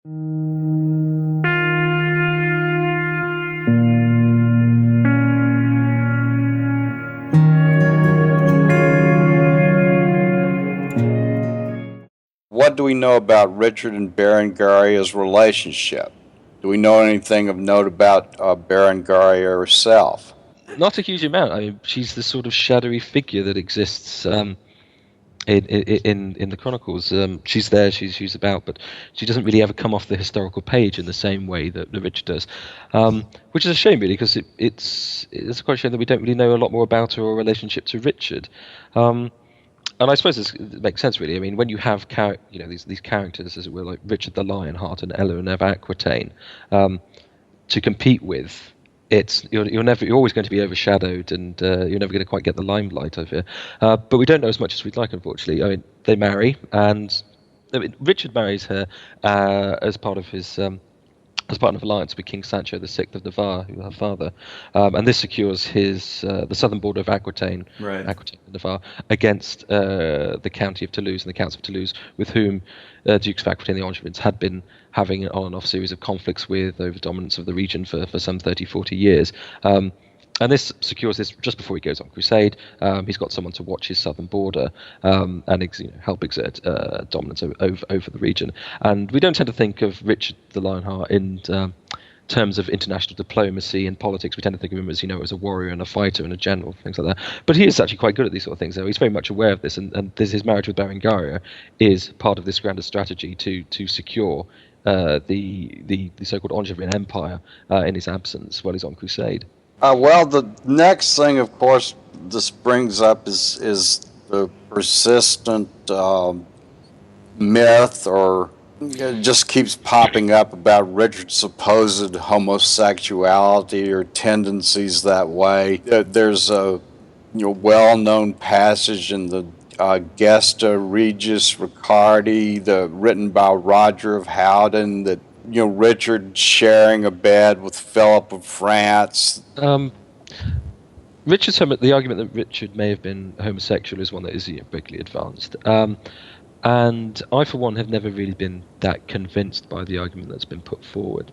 What do we know about Richard and Berengaria's relationship? Do we know anything of note about Berengaria herself? Not a huge amount. I mean, she's the sort of shadowy figure that exists in the Chronicles. She's there, she's about, but she doesn't really ever come off the historical page in the same way that Richard does, which is a shame, really, because it's quite a shame that we don't really know a lot more about her or relationship to Richard. And I suppose it makes sense, really. I mean, when you have these characters, as it were, like Richard the Lionheart and Eleanor of Aquitaine, to compete with, you're always going to be overshadowed, and you're never going to quite get the limelight over here. But we don't know as much as we'd like, unfortunately. I mean, they marry, and Richard marries her as part of his. As part of an alliance with King Sancho VI of Navarre, who her father, and this secures his the southern border of Aquitaine, Aquitaine and Navarre, against the county of Toulouse and the counts of Toulouse, with whom Dukes of Aquitaine and the Angevins had been having an on-and-off series of conflicts with over dominance of the region for some 30, 40 years. And this secures this just before he goes on crusade. He's got someone to watch his southern border and help exert dominance over the region. And we don't tend to think of Richard the Lionheart in terms of international diplomacy and politics. We tend to think of him as, as a warrior and a fighter and a general, things like that. But he is actually quite good at these sort of things. He's very much aware of this, and his marriage with Berengaria is part of this grander strategy to secure the so-called Angevin Empire in his absence while he's on crusade. Well, the next thing, of course, this brings up is the persistent myth, or it just keeps popping up, about Richard's supposed homosexuality or tendencies that way. There's a well-known passage in the Gesta Regis Riccardi, written by Roger of Howden, that Richard sharing a bed with Philip of France. The argument that Richard may have been homosexual is one that is regularly advanced. And I, for one, have never really been that convinced by the argument that's been put forward.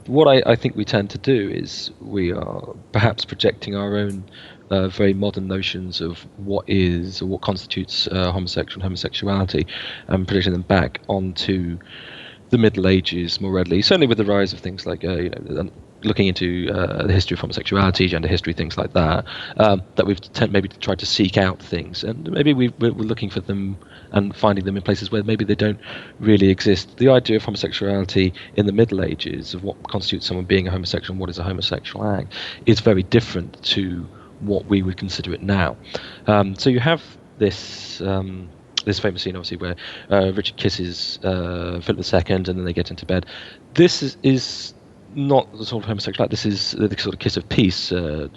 What I think we tend to do is we are perhaps projecting our own very modern notions of what is or what constitutes homosexuality, and projecting them back onto the Middle Ages more readily, certainly with the rise of things like looking into the history of homosexuality, gender history, things like that, that we've maybe tried to seek out things, and maybe we're looking for them and finding them in places where maybe they don't really exist. The idea of homosexuality in the Middle Ages, of what constitutes someone being a homosexual and what is a homosexual act, is very different to what we would consider it now. So you have this famous scene, obviously, where Richard kisses Philip II, and then they get into bed. This is not the sort of homosexual act. This is the sort of kiss of peace,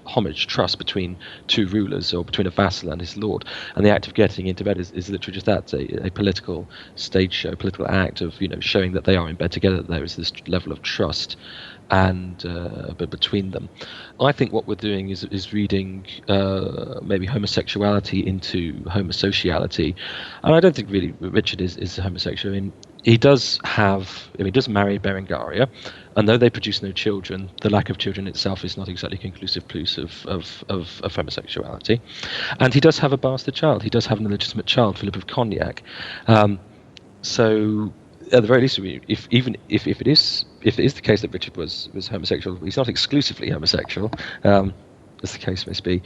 homage, trust between two rulers, or between a vassal and his lord. And the act of getting into bed is literally just that, a political stage show, political act of showing that they are in bed together, that there is this level of trust and but between them. I think what we're doing is reading maybe homosexuality into homosociality, and I don't think really Richard is homosexual. I mean, he does marry Berengaria, and though they produce no children, the lack of children itself is not exactly conclusive proof of homosexuality. And he does have a bastard child. He does have an illegitimate child, Philip of Cognac. So at the very least, if it is the case that Richard was homosexual, he's not exclusively homosexual, as the case must be.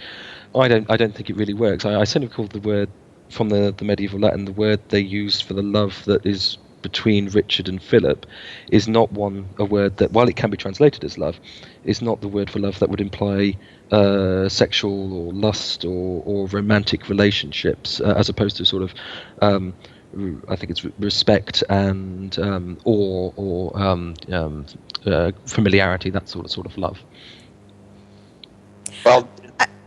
I don't think it really works. I certainly recall the word from the medieval Latin. The word they used for the love that is between Richard and Philip is not a word that, while it can be translated as love, is not the word for love that would imply sexual or lust or romantic relationships, as opposed to sort of I think it's respect and or familiarity, that sort of love. Well,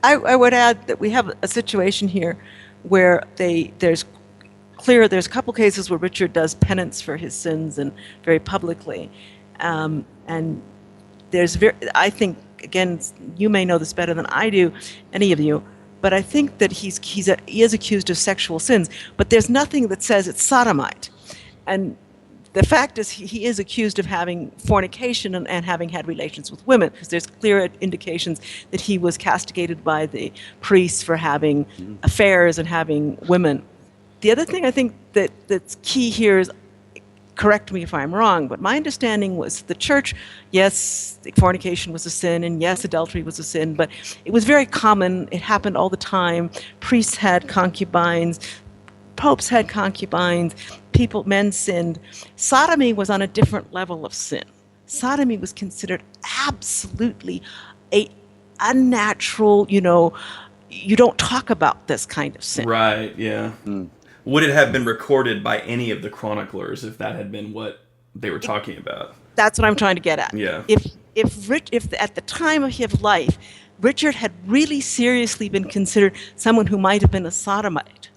I would add that we have a situation here where there's a couple cases where Richard does penance for his sins, and very publicly, and I think, again, you may know this better than I do, any of you, but I think that he is accused of sexual sins, but there's nothing that says it's sodomite, and the fact is he is accused of having fornication and having had relations with women, because there's clear indications that he was castigated by the priests for having affairs and having women. The other thing I think that's key here is, correct me if I'm wrong, but my understanding was the church, yes, fornication was a sin, and yes, adultery was a sin, but it was very common. It happened all the time. Priests had concubines. Popes had concubines. Men sinned. Sodomy was on a different level of sin. Sodomy was considered absolutely a unnatural, you don't talk about this kind of sin. Right, yeah. Would it have been recorded by any of the chroniclers if that had been what they were talking about? That's what I'm trying to get at. Yeah. If at the time of his life, Richard had really seriously been considered someone who might have been a sodomite,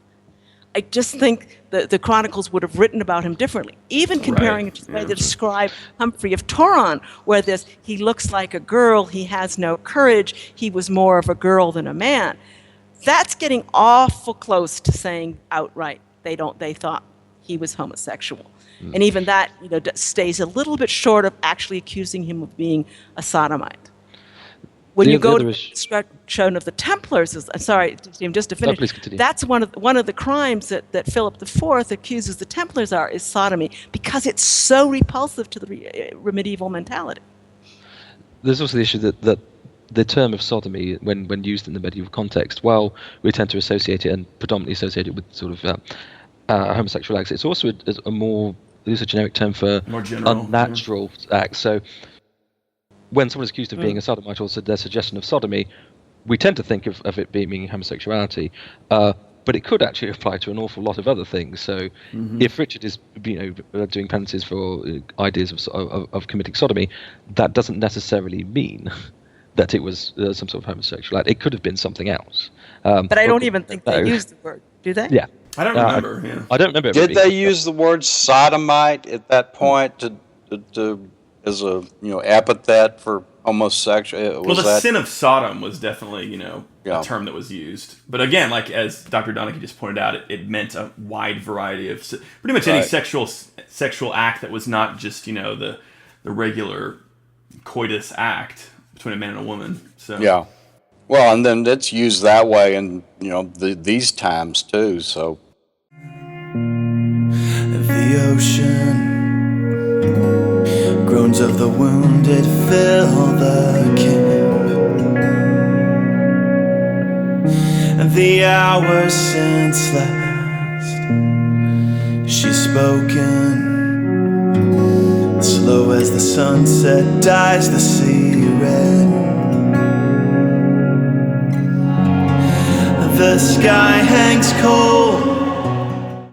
I just think the chronicles would have written about him differently, even comparing it to the way they describe Humphrey of Toron, where he looks like a girl, he has no courage, he was more of a girl than a man. That's getting awful close to saying outright they thought he was homosexual. And even that stays a little bit short of actually accusing him of being a sodomite. When you go to the destruction of the Templars, sorry, Steve, just to finish, that's one of the crimes that Philip IV accuses the Templars is sodomy, because it's so repulsive to the medieval mentality. There's also the issue that the term of sodomy, when used in the medieval context, while we tend to associate it and predominantly associate it with sort of homosexual acts, it's also a generic term for unnatural acts. So when someone's accused of being a sodomite, or their suggestion of sodomy, we tend to think of it being homosexuality, but it could actually apply to an awful lot of other things. So if Richard is doing penances for ideas of committing sodomy, that doesn't necessarily mean that it was some sort of homosexual act. It could have been something else. But I don't even think they used the word, do they? Yeah. I don't remember. I don't remember. Did they use the word sodomite at that point to as a epithet for homosexual? Well, the sin of Sodom was definitely a term that was used. But again, like as Dr. Donaghy just pointed out, it meant a wide variety of pretty much any sexual act that was not just the regular coitus act between a man and a woman. So yeah. Well, and then it's used that way in these times too. So the ocean, groans of the wounded fill the camp. The hours since last she's spoken, slow as the sunset dyes the sea red. The sky hangs cold